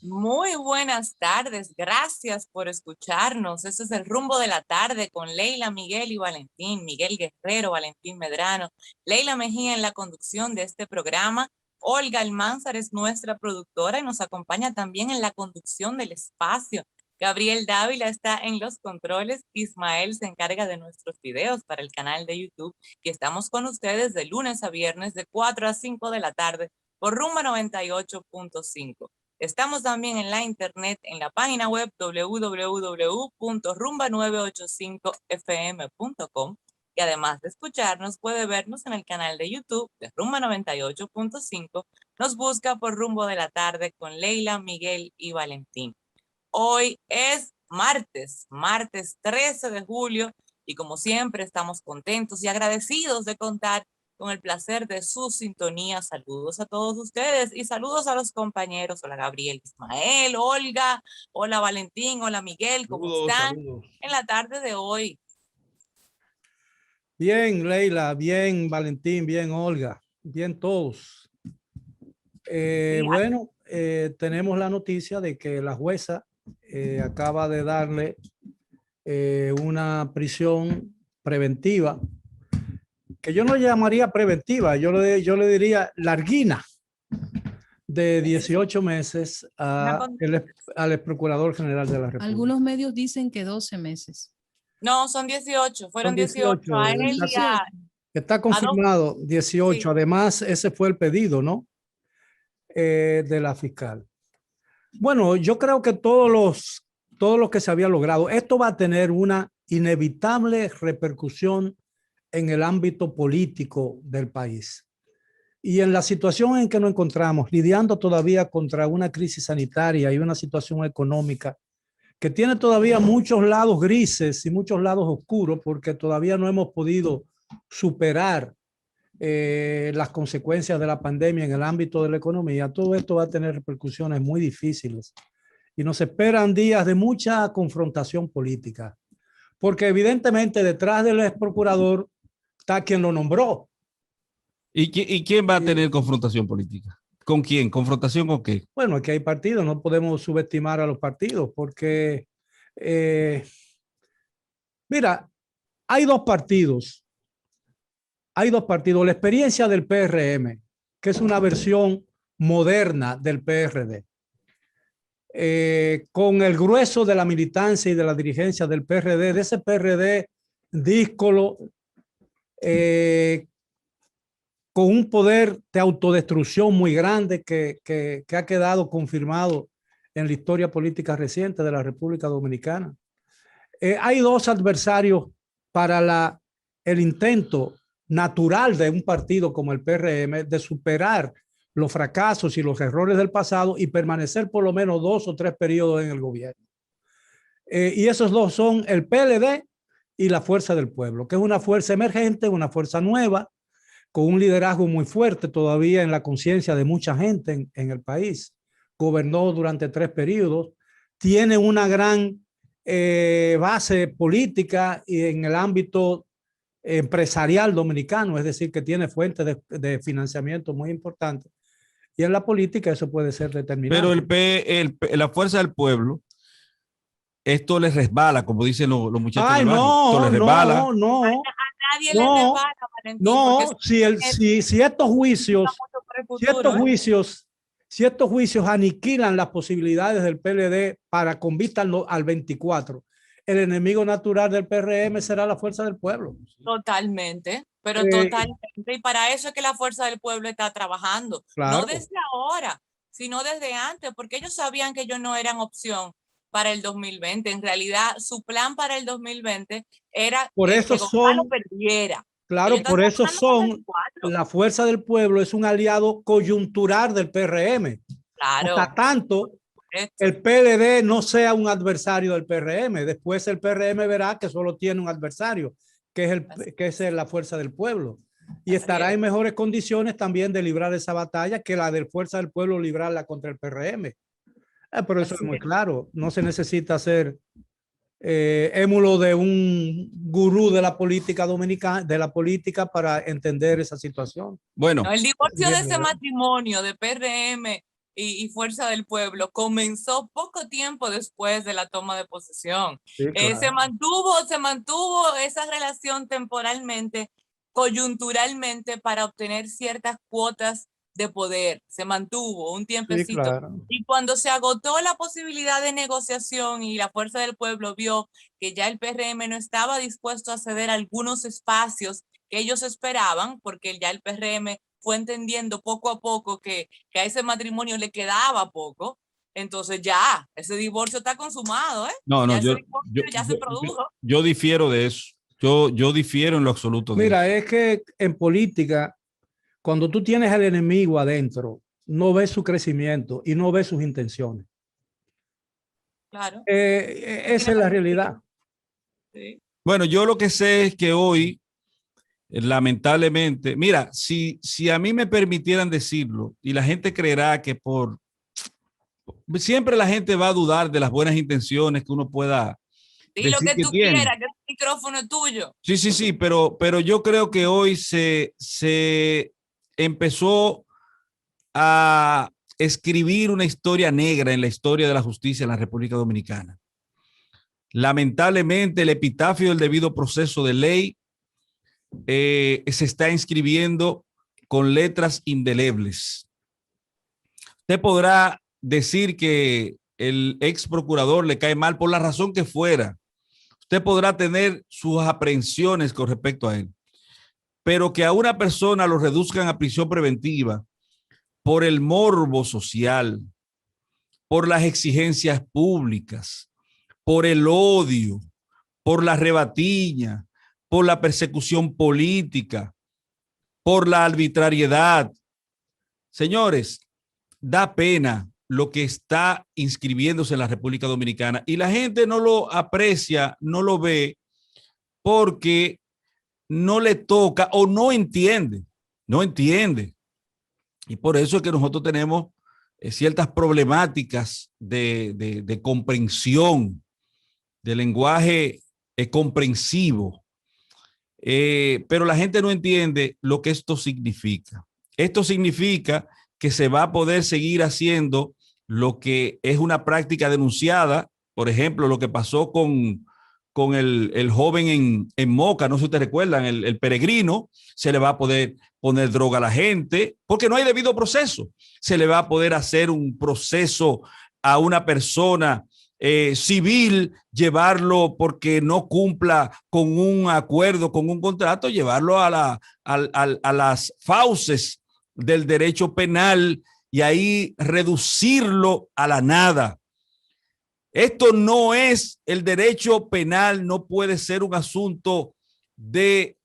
Muy buenas tardes, gracias por escucharnos. Este es el Rumbo de la Tarde con Leila, Miguel y Valentín, Miguel Guerrero, Valentín Medrano, Leila Mejía en la conducción de este programa. Olga Almanzar es nuestra productora y nos acompaña también en la conducción del espacio. Gabriel Dávila está en los controles, Ismael se encarga de nuestros videos para el canal de YouTube y estamos con ustedes de lunes a viernes de 4 a 5 de la tarde por Rumba 98.5. Estamos también en la internet, en la página web www.rumba985fm.com y además de escucharnos puede vernos en el canal de YouTube de Rumba 98.5. Nos busca por Rumbo de la Tarde con Leila, Miguel y Valentín. Hoy es martes 13 de julio y como siempre estamos contentos y agradecidos de contar con el placer de su sintonía. Saludos a todos ustedes y saludos a los compañeros. Hola Gabriel, Ismael, Olga, hola Valentín, hola Miguel, ¿cómo Saludos, están saludos. en la tarde de hoy? Bien, Leila, bien, Valentín, bien, Olga, bien todos. Bueno, tenemos la noticia de que la jueza acaba de darle una prisión preventiva, que yo no llamaría preventiva, yo le diría larguina, de 18 meses al ex procurador general de la República. Algunos medios dicen que 12 meses. No, son 18, fueron Son 18 a él y a está confirmado 18. Sí. Además, ese fue el pedido, ¿no? De la fiscal. Bueno, yo creo que todo lo que se había logrado, esto va a tener una inevitable repercusión en el ámbito político del país. Y en la situación en que nos encontramos, lidiando todavía contra una crisis sanitaria y una situación económica que tiene todavía muchos lados grises y muchos lados oscuros, porque todavía no hemos podido superar las consecuencias de la pandemia en el ámbito de la economía. Todo esto va a tener repercusiones muy difíciles y nos esperan días de mucha confrontación política, porque evidentemente detrás del ex procurador está quien lo nombró. ¿Y quién va a tener confrontación política? ¿Con quién? ¿Confrontación con qué? Bueno, aquí hay partidos, no podemos subestimar a los partidos porque, mira, hay dos partidos. La experiencia del PRM, que es una versión moderna del PRD, con el grueso de la militancia y de la dirigencia del PRD, de ese PRD díscolo, con un poder de autodestrucción muy grande que ha quedado confirmado en la historia política reciente de la República Dominicana. Hay dos adversarios para el intento natural de un partido como el PRM de superar los fracasos y los errores del pasado y permanecer por lo menos 2 o 3 periodos en el gobierno. Y esos dos son el PLD y la Fuerza del Pueblo, que es una fuerza emergente, una fuerza nueva, con un liderazgo muy fuerte todavía en la conciencia de mucha gente en el país. Gobernó durante 3 periodos, tiene una gran base política y en el ámbito empresarial dominicano, es decir, que tiene fuentes de financiamiento muy importantes. Y en la política eso puede ser determinante. Pero la Fuerza del Pueblo, esto les resbala, como dicen los muchachos. Ay, no, les resbala. A nadie le resbala, Valentín. No, si estos juicios aniquilan las posibilidades del PLD para con vista al 24, el enemigo natural del PRM será la Fuerza del Pueblo. Totalmente, pero totalmente. Y para eso es que la Fuerza del Pueblo está trabajando. Claro. No desde ahora, sino desde antes, porque ellos sabían que ellos no eran opción para el 2020. En realidad, su plan para el 2020 era que Gonzalo perdiera. Claro, por eso la Fuerza del Pueblo es un aliado coyuntural del PRM. Claro. Hasta tanto el PLD no sea un adversario del PRM. Después el PRM verá que solo tiene un adversario, que es la Fuerza del Pueblo. Y estará en mejores condiciones también de librar esa batalla que la de Fuerza del Pueblo librarla contra el PRM. Pero eso es muy claro. No se necesita ser émulo de un gurú de la política dominicana, de la política, para entender esa situación. Bueno, no, el divorcio de ese matrimonio de PRM y Fuerza del Pueblo comenzó poco tiempo después de la toma de posesión. Sí, claro. Se mantuvo esa relación temporalmente, coyunturalmente, para obtener ciertas cuotas de poder. Se mantuvo un Sí, tiempecito. claro. Y cuando se agotó la posibilidad de negociación y la Fuerza del Pueblo vio que ya el PRM no estaba dispuesto a ceder algunos espacios que ellos esperaban, porque ya el PRM fue entendiendo poco a poco que a ese matrimonio le quedaba poco, entonces ya, ese divorcio está consumado, ¿eh? No, no, Ya ese divorcio ya se produjo. yo difiero de eso. Yo difiero en lo absoluto de Mira, eso. es que en política, cuando tú tienes al enemigo adentro, no ves su crecimiento y no ves sus intenciones. Claro. Esa es la realidad. Sí. Bueno, yo lo que sé es que hoy, lamentablemente, mira, si a mí me permitieran decirlo, y la gente creerá que siempre la gente va a dudar de las buenas intenciones que uno pueda Di lo decir que que tú tiene. quieras, que el micrófono es tuyo. Sí, sí, sí, pero yo creo que hoy se empezó a escribir una historia negra en la historia de la justicia en la República Dominicana. Lamentablemente, el epitafio del debido proceso de ley se está inscribiendo con letras indelebles. Usted podrá decir que el ex procurador le cae mal por la razón que fuera. Usted podrá tener sus aprehensiones con respecto a él, pero que a una persona lo reduzcan a prisión preventiva por el morbo social, por las exigencias públicas, por el odio, por la rebatiña, por la persecución política, por la arbitrariedad. Señores, da pena lo que está inscribiéndose en la República Dominicana y la gente no lo aprecia, no lo ve porque no le toca o no entiende, no entiende. Y por eso es que nosotros tenemos ciertas problemáticas de comprensión, de lenguaje comprensivo. Pero la gente no entiende lo que esto significa. Esto significa que se va a poder seguir haciendo lo que es una práctica denunciada, por ejemplo, lo que pasó con el joven en Moca, no sé si ustedes recuerdan, el peregrino, se le va a poder poner droga a la gente porque no hay debido proceso. Se le va a poder hacer un proceso a una persona civil, llevarlo porque no cumpla con un acuerdo, con un contrato, llevarlo a las fauces del derecho penal y ahí reducirlo a la nada. Esto no es el derecho penal, no puede ser un asunto de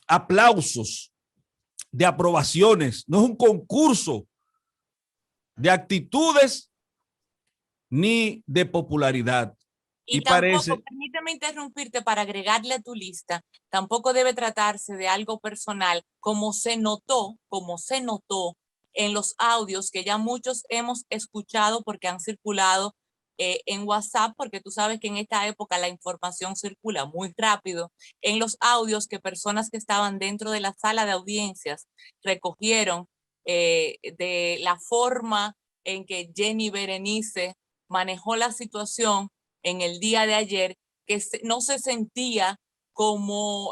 aplausos, de aprobaciones, no es un concurso de actitudes ni de popularidad. Y tampoco, permíteme interrumpirte para agregarle a tu lista, tampoco debe tratarse de algo personal, como se notó en los audios que ya muchos hemos escuchado porque han circulado en WhatsApp, porque tú sabes que en esta época la información circula muy rápido, en los audios que personas que estaban dentro de la sala de audiencias recogieron de la forma en que Jenny Berenice manejó la situación en el día de ayer, que no se sentía como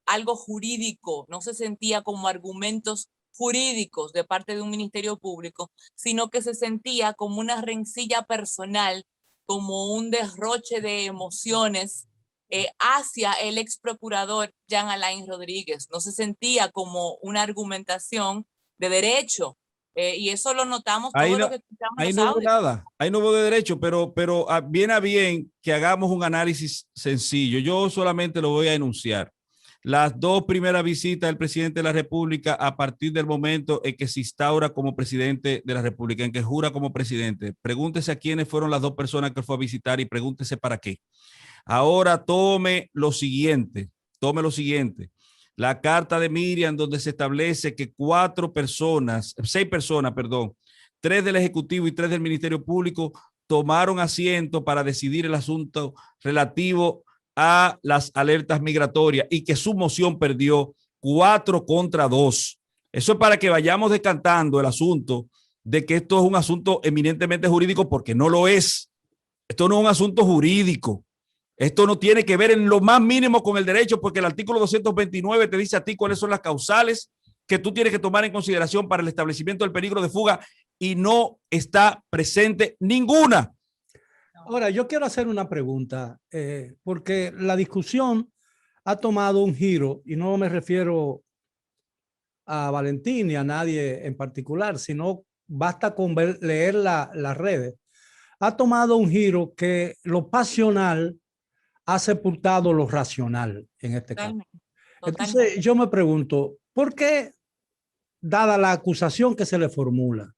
algo jurídico, no se sentía como argumentos jurídicos de parte de un ministerio público, sino que se sentía como una rencilla personal, como un derroche de emociones hacia el ex procurador Jean Alain Rodríguez. No se sentía como una argumentación de derecho. Y eso lo notamos todo lo que escuchamos en ahí los no hubo audios. nada, ahí no hubo de derecho, pero viene a bien que hagamos un análisis sencillo. Yo solamente lo voy a enunciar. Las dos primeras visitas del presidente de la República a partir del momento en que se instaura como presidente de la República, en que jura como presidente. Pregúntese a quiénes fueron las dos personas que fue a visitar y pregúntese para qué. Ahora tome lo siguiente. La carta de Miriam, donde se establece que 6 personas, perdón, 3 del Ejecutivo y 3 del Ministerio Público tomaron asiento para decidir el asunto relativo a las alertas migratorias y que su moción perdió 4-2. Eso es para que vayamos decantando el asunto de que esto es un asunto eminentemente jurídico, porque no lo es. Esto no es un asunto jurídico. Esto no tiene que ver en lo más mínimo con el derecho, porque el artículo 229 te dice a ti cuáles son las causales que tú tienes que tomar en consideración para el establecimiento del peligro de fuga, y no está presente ninguna. Ahora, yo quiero hacer una pregunta, porque la discusión ha tomado un giro, y no me refiero a Valentín ni a nadie en particular, sino basta con leer las redes. Ha tomado un giro que lo pasional ha sepultado lo racional en este caso. Entonces, yo me pregunto, ¿por qué, dada la acusación que se le formula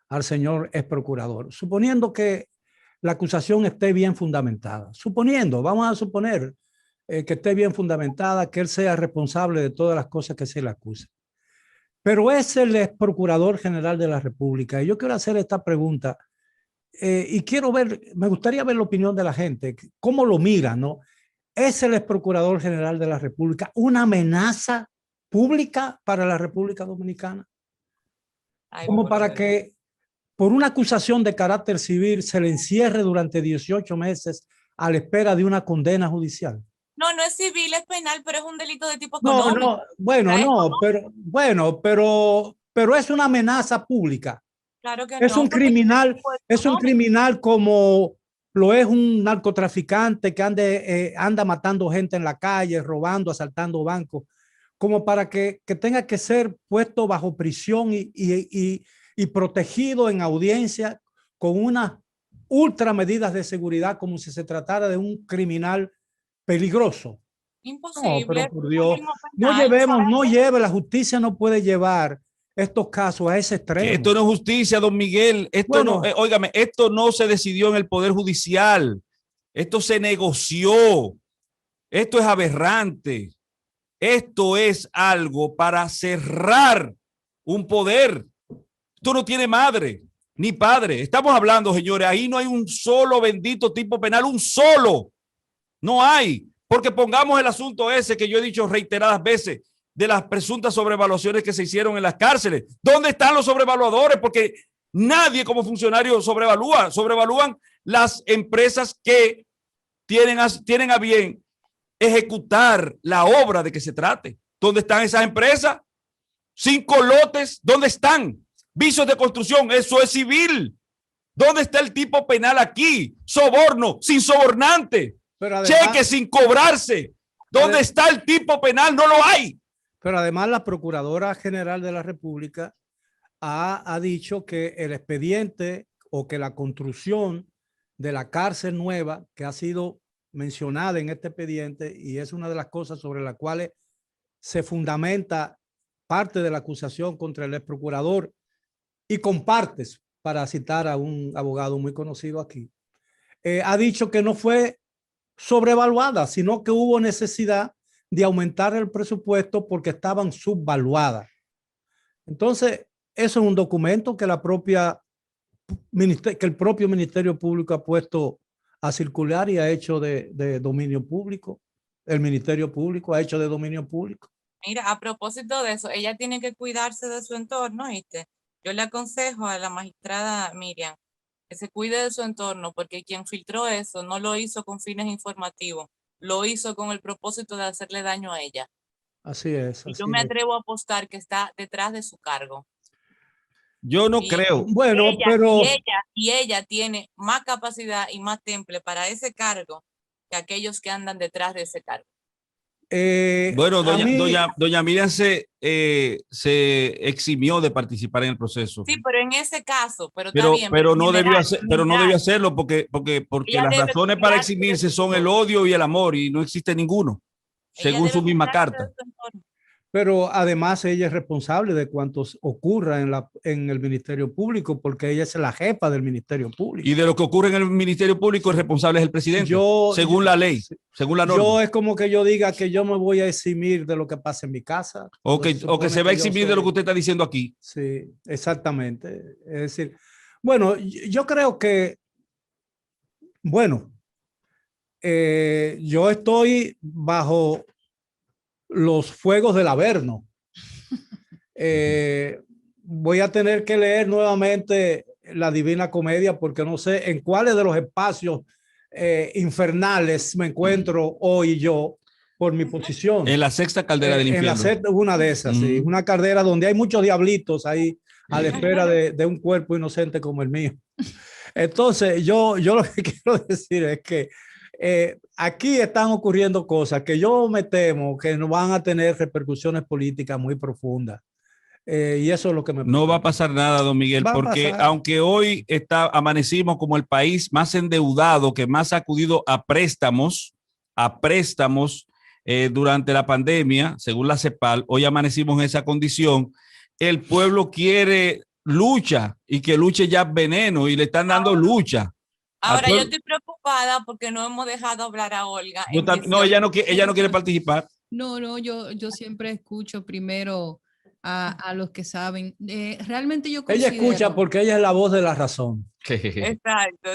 al señor ex procurador, suponiendo que la acusación esté bien fundamentada, vamos a suponer que esté bien fundamentada, que él sea responsable de todas las cosas que se le acusa, pero es el ex procurador general de la República, y yo quiero hacer esta pregunta, y me gustaría ver la opinión de la gente, cómo lo mira, ¿no? ¿Es el ex procurador general de la República una amenaza pública para la República Dominicana? Como para que por una acusación de carácter civil se le encierre durante 18 meses a la espera de una condena judicial. No, no es civil, es penal, pero es un delito de tipo No, económico. pero es una amenaza pública. Claro que Es no, un criminal, como lo es un narcotraficante que anda matando gente en la calle, robando, asaltando bancos, como para que tenga que ser puesto bajo prisión y protegido en audiencia con unas ultra medidas de seguridad, como si se tratara de un criminal peligroso. Imposible. No, pero por Dios, la justicia no puede llevar estos casos a ese extremo. Que esto no es justicia, don Miguel. Esto no, óigame, esto no se decidió en el Poder Judicial. Esto se negoció. Esto es aberrante. Esto es algo para cerrar un poder. Esto no tiene madre ni padre. Estamos hablando, señores, ahí no hay un solo bendito tipo penal, un solo. No hay. Porque pongamos el asunto ese que yo he dicho reiteradas veces, de las presuntas sobrevaluaciones que se hicieron en las cárceles. ¿Dónde están los sobrevaluadores? Porque nadie como funcionario sobrevalúa. Sobrevalúan las empresas que tienen a bien ejecutar la obra de que se trate. ¿Dónde están esas empresas? 5 lotes, ¿dónde están? Vicios de construcción, eso es civil. ¿Dónde está el tipo penal aquí? Soborno, sin sobornante. Pero además, cheque sin cobrarse. ¿Dónde está el tipo penal? No lo hay. Pero además la Procuradora General de la República ha dicho que el expediente o que la construcción de la cárcel nueva que ha sido mencionada en este expediente, y es una de las cosas sobre las cuales se fundamenta parte de la acusación contra el ex procurador, y compartes, para citar a un abogado muy conocido aquí, ha dicho que no fue sobrevaluada, sino que hubo necesidad de aumentar el presupuesto porque estaban subvaluadas. Entonces, eso es un documento que el propio Ministerio Público ha puesto a circular y ha hecho de dominio público. El Ministerio Público ha hecho de dominio público. Mira, a propósito de eso, ella tiene que cuidarse de su entorno, ¿viste? Yo le aconsejo a la magistrada Miriam que se cuide de su entorno, porque quien filtró eso no lo hizo con fines informativos, lo hizo con el propósito de hacerle daño a ella. Así es. Y yo me atrevo a apostar que está detrás de su cargo. Yo no creo. Bueno, pero... Y ella tiene más capacidad y más temple para ese cargo que aquellos que andan detrás de ese cargo. Bueno, doña Miriam se eximió de participar en el proceso. Sí, pero en ese caso, pero no debió hacerlo porque las razones para eximirse son el odio y el amor, y no existe ninguno, según su misma carta. Pero además ella es responsable de cuantos ocurra en el Ministerio Público, porque ella es la jefa del Ministerio Público. Y de lo que ocurre en el Ministerio Público, el responsable es el presidente, según la ley, según la norma. Yo es como que yo diga que yo me voy a eximir de lo que pasa en mi casa. O que se va a eximir de lo que usted está diciendo aquí. Sí, exactamente. Es decir, bueno, yo creo que, yo estoy bajo los fuegos del Averno. Voy a tener que leer nuevamente la Divina Comedia porque no sé en cuáles de los espacios infernales me encuentro hoy yo por mi posición. En la sexta caldera del infierno. En la sexta, una de esas, sí. Una caldera donde hay muchos diablitos ahí a la espera de un cuerpo inocente como el mío. Entonces, yo lo que quiero decir es que aquí están ocurriendo cosas que yo me temo que no van a tener repercusiones políticas muy profundas. Y eso es lo que me preocupa. No va a pasar nada, don Miguel, porque aunque hoy amanecimos como el país más endeudado, que más ha acudido a préstamos durante la pandemia, según la CEPAL, hoy amanecimos en esa condición. El pueblo quiere lucha y que luche ya veneno y le están dando lucha. Ahora yo estoy preocupada porque no hemos dejado hablar a Olga. No, ella no quiere participar. No, yo siempre escucho primero a los que saben. Realmente yo considero... Ella escucha porque ella es la voz de la razón. Exacto.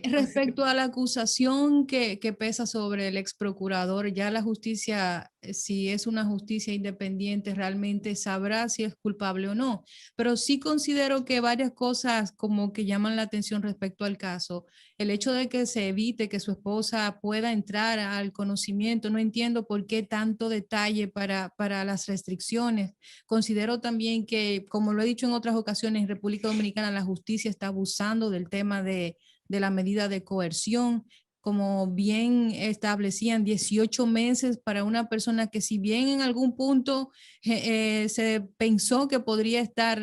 Respecto a la acusación que pesa sobre el ex procurador, ya la justicia, si es una justicia independiente, realmente sabrá si es culpable o no. Pero sí considero que varias cosas como que llaman la atención respecto al caso. El hecho de que se evite que su esposa pueda entrar al conocimiento, no entiendo por qué tanto detalle para las restricciones. Considero también que, como lo he dicho en otras ocasiones, en República Dominicana la justicia está abusando del tema de la medida de coerción, como bien establecían 18 meses para una persona que si bien en algún punto se pensó que podría estar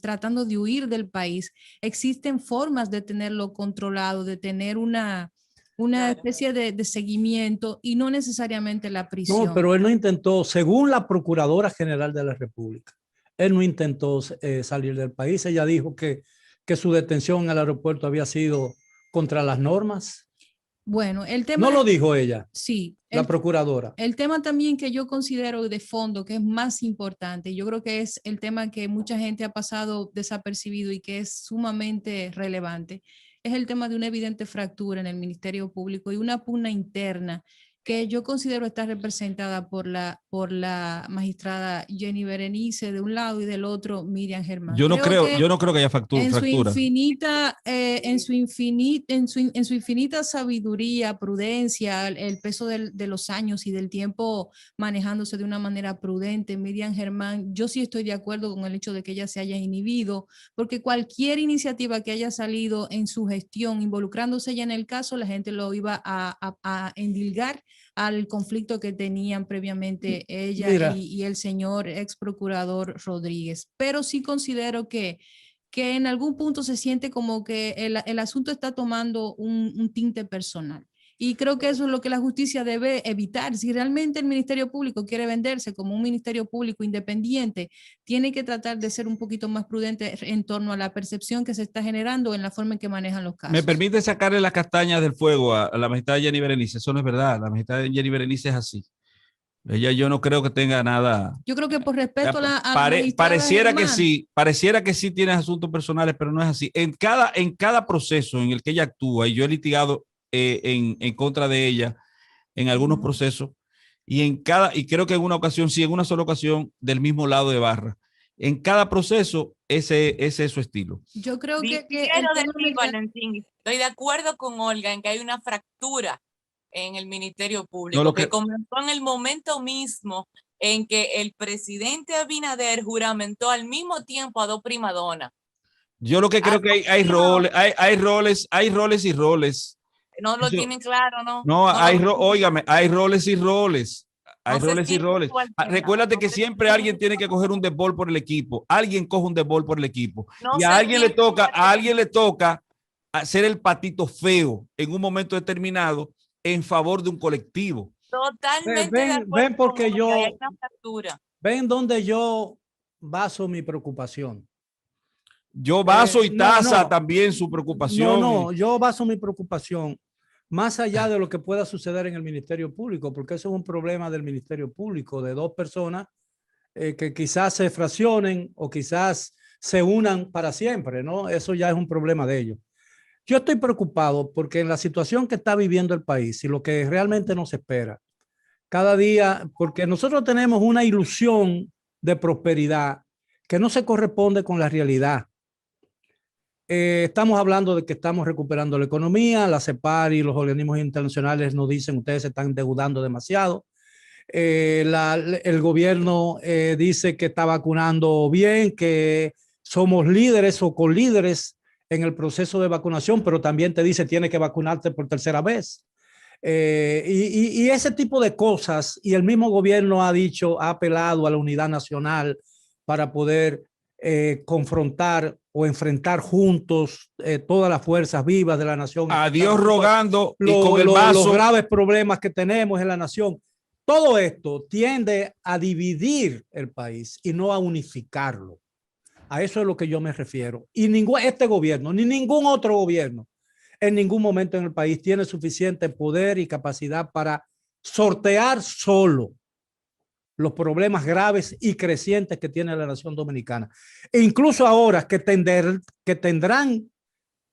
tratando de huir del país, existen formas de tenerlo controlado, de tener una especie de seguimiento y no necesariamente la prisión. No, pero él no intentó, según la Procuradora General de la República, él no intentó salir del país. Ella dijo que su detención en el aeropuerto había sido contra las normas. Bueno, el tema... ¿No lo dijo ella? Sí. La procuradora. El tema también que yo considero de fondo, que es más importante, yo creo que es el tema que mucha gente ha pasado desapercibido y que es sumamente relevante, es el tema de una evidente fractura en el Ministerio Público y una pugna interna que yo considero está representada por la magistrada Jenny Berenice de un lado y del otro Miriam Germán. Yo no creo que haya fractura. En su infinita sabiduría, prudencia, el peso de los años y del tiempo manejándose de una manera prudente, Miriam Germán, yo sí estoy de acuerdo con el hecho de que ella se haya inhibido, porque cualquier iniciativa que haya salido en su gestión, involucrándose ella en el caso, la gente lo iba a endilgar al conflicto que tenían previamente ella y el señor ex procurador Rodríguez. Pero sí considero que en algún punto se siente como que el asunto está tomando un tinte personal. Y creo que eso es lo que la justicia debe evitar. Si realmente el Ministerio Público quiere venderse como un Ministerio Público independiente, tiene que tratar de ser un poquito más prudente en torno a la percepción que se está generando en la forma en que manejan los casos. ¿Me permite sacarle las castañas del fuego a la magistrada Jenny Berenice? Eso no es verdad. La magistrada Jenny Berenice es así. Ella yo no creo que tenga nada. Yo creo que por respeto pareciera que sí tiene asuntos personales, pero no es así. En cada proceso en el que ella actúa, y yo he litigado en contra de ella en algunos procesos, y creo que en una ocasión, sí, en una sola ocasión, del mismo lado de barra. En cada proceso, ese es su estilo. Yo creo que Valentín, estoy de acuerdo con Olga en que hay una fractura en el Ministerio Público, que comenzó en el momento mismo en que el presidente Abinader juramentó al mismo tiempo a dos primadonas. Yo lo que creo que hay roles y roles. No lo tienen claro, ¿no? No, óigame, hay roles y roles. Hay roles y roles. Recuérdate que siempre alguien tiene que coger un desbol por el equipo. Alguien coge un desbol por el equipo. Y a alguien le toca hacer el patito feo en un momento determinado en favor de un colectivo. Totalmente. Ven porque ven donde yo baso mi preocupación. Yo baso y taza también su preocupación. No, yo baso mi preocupación más allá de lo que pueda suceder en el Ministerio Público, porque eso es un problema del Ministerio Público, de dos personas que quizás se fraccionen o quizás se unan para siempre, ¿no? Eso ya es un problema de ellos. Yo estoy preocupado porque en la situación que está viviendo el país y lo que realmente nos espera, cada día, porque nosotros tenemos una ilusión de prosperidad que no se corresponde con la realidad. Estamos hablando de que estamos recuperando la economía, la CEPAR y los organismos internacionales nos dicen ustedes se están endeudando demasiado. El gobierno dice que está vacunando bien, que somos líderes o colíderes en el proceso de vacunación, pero también te dice tienes que vacunarte por tercera vez. Y ese tipo de cosas, y el mismo gobierno ha dicho, ha apelado a la unidad nacional para poder confrontar o enfrentar juntos todas las fuerzas vivas de la nación. A Dios rogando y con el los vaso. graves problemas que tenemos en la nación. Todo esto tiende a dividir el país y no a unificarlo. A eso es lo que yo me refiero. Y este gobierno, ni ningún otro gobierno, en ningún momento en el país tiene suficiente poder y capacidad para sortear solo los problemas graves y crecientes que tiene la nación dominicana. E incluso ahora que tendrán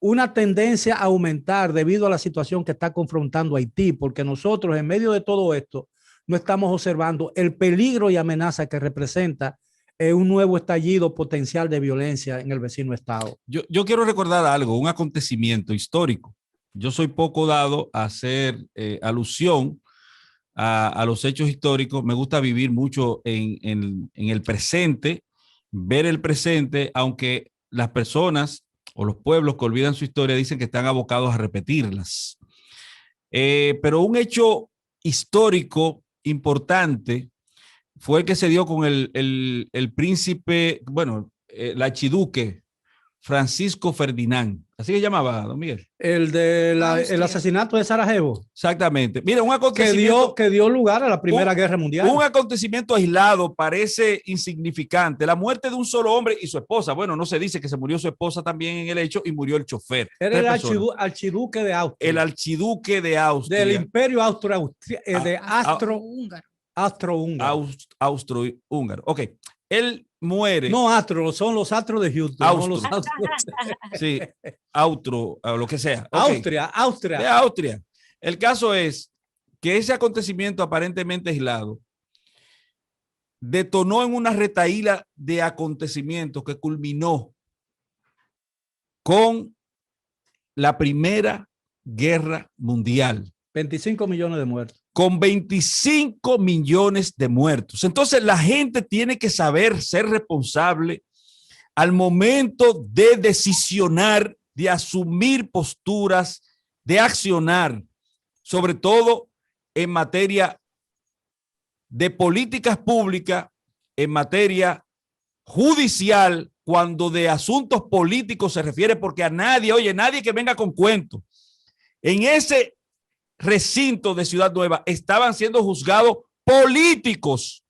una tendencia a aumentar debido a la situación que está confrontando Haití, porque nosotros en medio de todo esto no estamos observando el peligro y amenaza que representa un nuevo estallido potencial de violencia en el vecino estado. Yo quiero recordar algo, un acontecimiento histórico. Yo soy poco dado a hacer alusión a los hechos históricos. Me gusta vivir mucho en el presente, ver el presente, aunque las personas o los pueblos que olvidan su historia dicen que están abocados a repetirlas. Pero un hecho histórico importante fue el que se dio con el príncipe, bueno, el archiduque Francisco Ferdinand. Así que llamaba, don Miguel. El asesinato de Sarajevo. Exactamente. Mira, un acontecimiento que dio lugar a la Primera Guerra Mundial. Un acontecimiento aislado, parece insignificante. La muerte de un solo hombre y su esposa. Bueno, no se dice que se murió su esposa también en el hecho y murió el chofer. Era el archiduque de Austria. El archiduque de Austria. Del Imperio Austrohúngaro. Ok. Él muere. No astro, son los astros de Houston. Austro. No los astros. Sí, austro, lo que sea. Okay. Austria. De Austria. El caso es que ese acontecimiento aparentemente aislado detonó en una retahíla de acontecimientos que culminó con la Primera Guerra Mundial. 25 millones de muertos. Con 25 millones de muertos. Entonces la gente tiene que saber ser responsable al momento de decisionar, de asumir posturas, de accionar, sobre todo en materia de políticas públicas, en materia judicial, cuando de asuntos políticos se refiere, porque a nadie, oye, nadie que venga con cuento. En ese recinto de Ciudad Nueva estaban siendo juzgados políticos,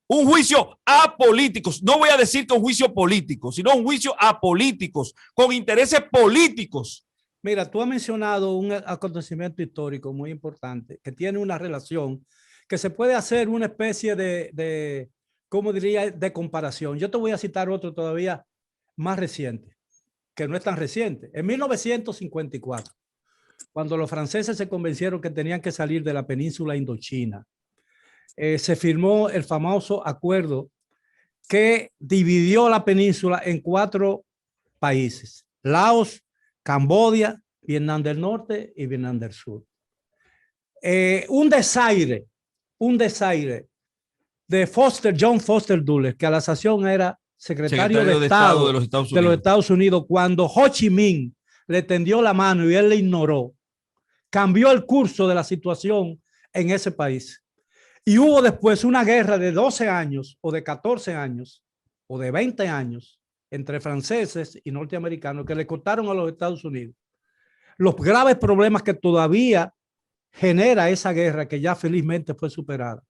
un juicio a políticos. No voy a decir que un juicio político, sino un juicio a políticos con intereses políticos. Mira, tú has mencionado un acontecimiento histórico muy importante que tiene una relación que se puede hacer una especie de ¿cómo diría?, de comparación. Yo te voy a citar otro todavía más reciente, que no es tan reciente. En 1954, cuando los franceses se convencieron que tenían que salir de la península Indochina, se firmó el famoso acuerdo que dividió la península en 4 países: Laos, Camboya, Vietnam del Norte y Vietnam del Sur. Un desaire de John Foster Dulles, que a la sazón era secretario de Estado de los Estados Unidos, cuando Ho Chi Minh le tendió la mano y él le ignoró, cambió el curso de la situación en ese país. Y hubo después una guerra de 12 años o de 14 años o de 20 años entre franceses y norteamericanos que le costaron a los Estados Unidos los graves problemas que todavía genera esa guerra, que ya felizmente fue superada.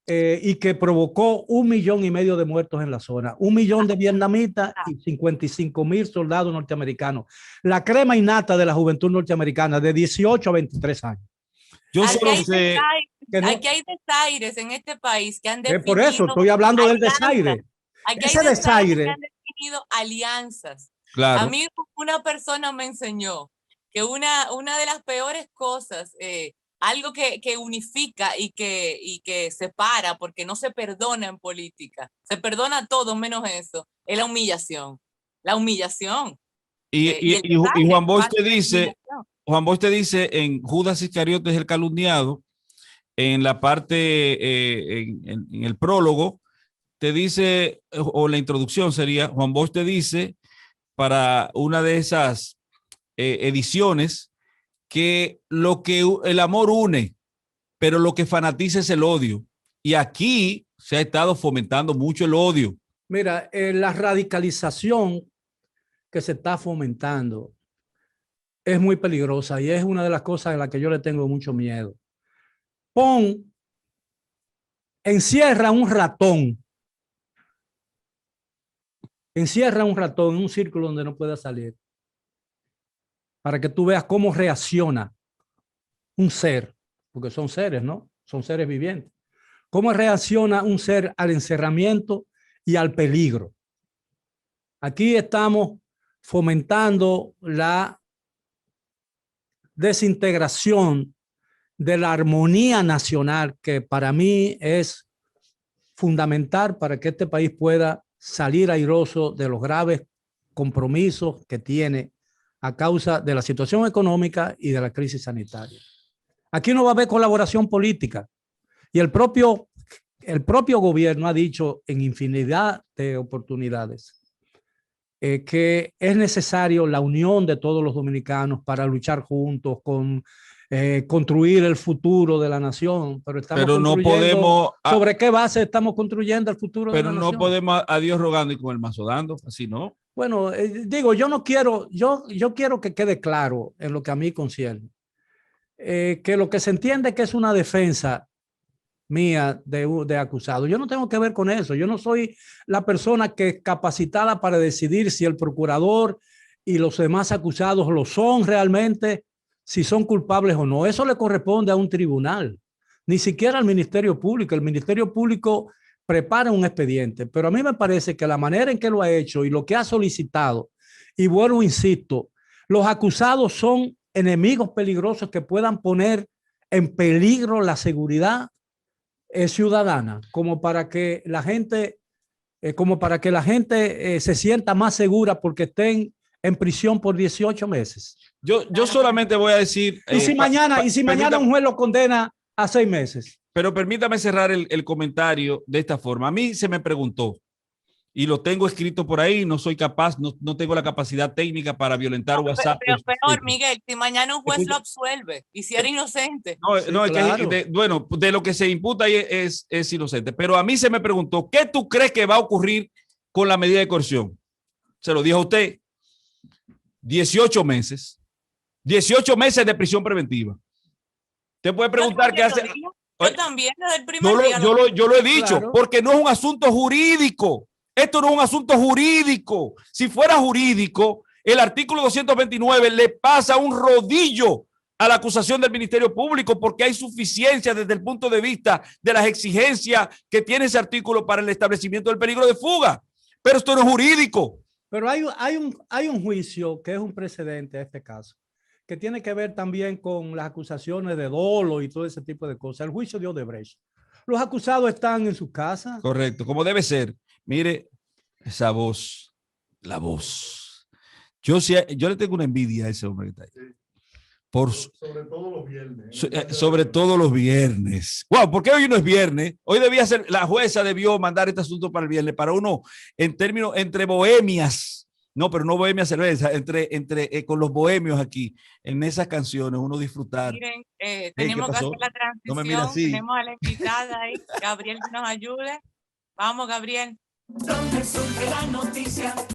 Y que provocó 1,5 millones de muertos en la zona, 1 millón de vietnamitas y 55,000 soldados norteamericanos. La crema innata de la juventud norteamericana de 18 a 23 años. Yo solo sé que aquí hay desaires en este país que han definido. Por eso estoy hablando del desaire. Aquí ese desaire que han definido alianzas. Claro. A mí una persona me enseñó que una de las peores cosas algo que unifica y que separa, porque no se perdona en política. Se perdona todo menos eso. Es la humillación. La humillación. Y Juan Bosch te dice, en Judas Iscariotes el calumniado, en la parte, en el prólogo, te dice, o la introducción sería, Juan Bosch te dice, para una de esas ediciones, que el amor une, pero lo que fanatiza es el odio. Y aquí se ha estado fomentando mucho el odio. Mira, la radicalización que se está fomentando es muy peligrosa y es una de las cosas a las que yo le tengo mucho miedo. Encierra un ratón en un círculo donde no pueda salir, para que tú veas cómo reacciona un ser, porque son seres, ¿no? Son seres vivientes. ¿Cómo reacciona un ser al encerramiento y al peligro? Aquí estamos fomentando la desintegración de la armonía nacional, que para mí es fundamental para que este país pueda salir airoso de los graves compromisos que tiene a causa de la situación económica y de la crisis sanitaria. Aquí no va a haber colaboración política y el propio gobierno ha dicho en infinidad de oportunidades que es necesario la unión de todos los dominicanos para luchar juntos con construir el futuro de la nación, pero no podemos, ¿sobre qué base estamos construyendo el futuro de la nación? Pero no podemos a Dios rogando y con el mazo dando, así no. Bueno, digo, yo quiero que quede claro en lo que a mí concierne, que lo que se entiende que es una defensa mía de acusado, yo no tengo que ver con eso. Yo no soy la persona que es capacitada para decidir si el procurador y los demás acusados lo son realmente, si son culpables o no. Eso le corresponde a un tribunal, ni siquiera al Ministerio Público. El Ministerio Público prepara un expediente, pero a mí me parece que la manera en que lo ha hecho y lo que ha solicitado, y vuelvo, insisto, los acusados son enemigos peligrosos que puedan poner en peligro la seguridad ciudadana, como para que la gente se sienta más segura porque estén en prisión por 18 meses. Yo solamente voy a decir... Y si mañana un juez lo condena a 6 meses. Pero permítame cerrar el comentario de esta forma. A mí se me preguntó, y lo tengo escrito por ahí, no soy capaz, no tengo la capacidad técnica para violentar WhatsApp. Pero peor, Miguel, si mañana un juez lo absuelve y si era inocente. No, sí, claro. Bueno, de lo que se imputa ahí es inocente. Pero a mí se me preguntó, ¿qué tú crees que va a ocurrir con la medida de coerción? Se lo dijo a usted. 18 meses. 18 meses de prisión preventiva. Usted puede preguntar qué hace. Yo también, desde el primer día. Yo lo he dicho, claro, porque no es un asunto jurídico. Esto no es un asunto jurídico. Si fuera jurídico, el artículo 229 le pasa un rodillo a la acusación del Ministerio Público, porque hay suficiencia desde el punto de vista de las exigencias que tiene ese artículo para el establecimiento del peligro de fuga. Pero esto no es jurídico. Pero hay un juicio que es un precedente a este caso, que tiene que ver también con las acusaciones de dolo y todo ese tipo de cosas. El juicio de Odebrecht. Los acusados están en su casa. Correcto, como debe ser. Mire, esa voz, la voz. Yo le tengo una envidia a ese hombre que está ahí. Sobre todo los viernes. Sobre todo los viernes. Wow, ¿por qué hoy no es viernes? Hoy debía ser, la jueza debió mandar este asunto para el viernes, para uno, en términos, entre bohemias. No, pero no bohemia cerveza, con los bohemios aquí, en esas canciones, uno disfrutar. Miren, tenemos que hacer la transición. No me mira así. Tenemos a la invitada ahí, Gabriel, que nos ayude. Vamos, Gabriel. ¿Dónde surge la noticia?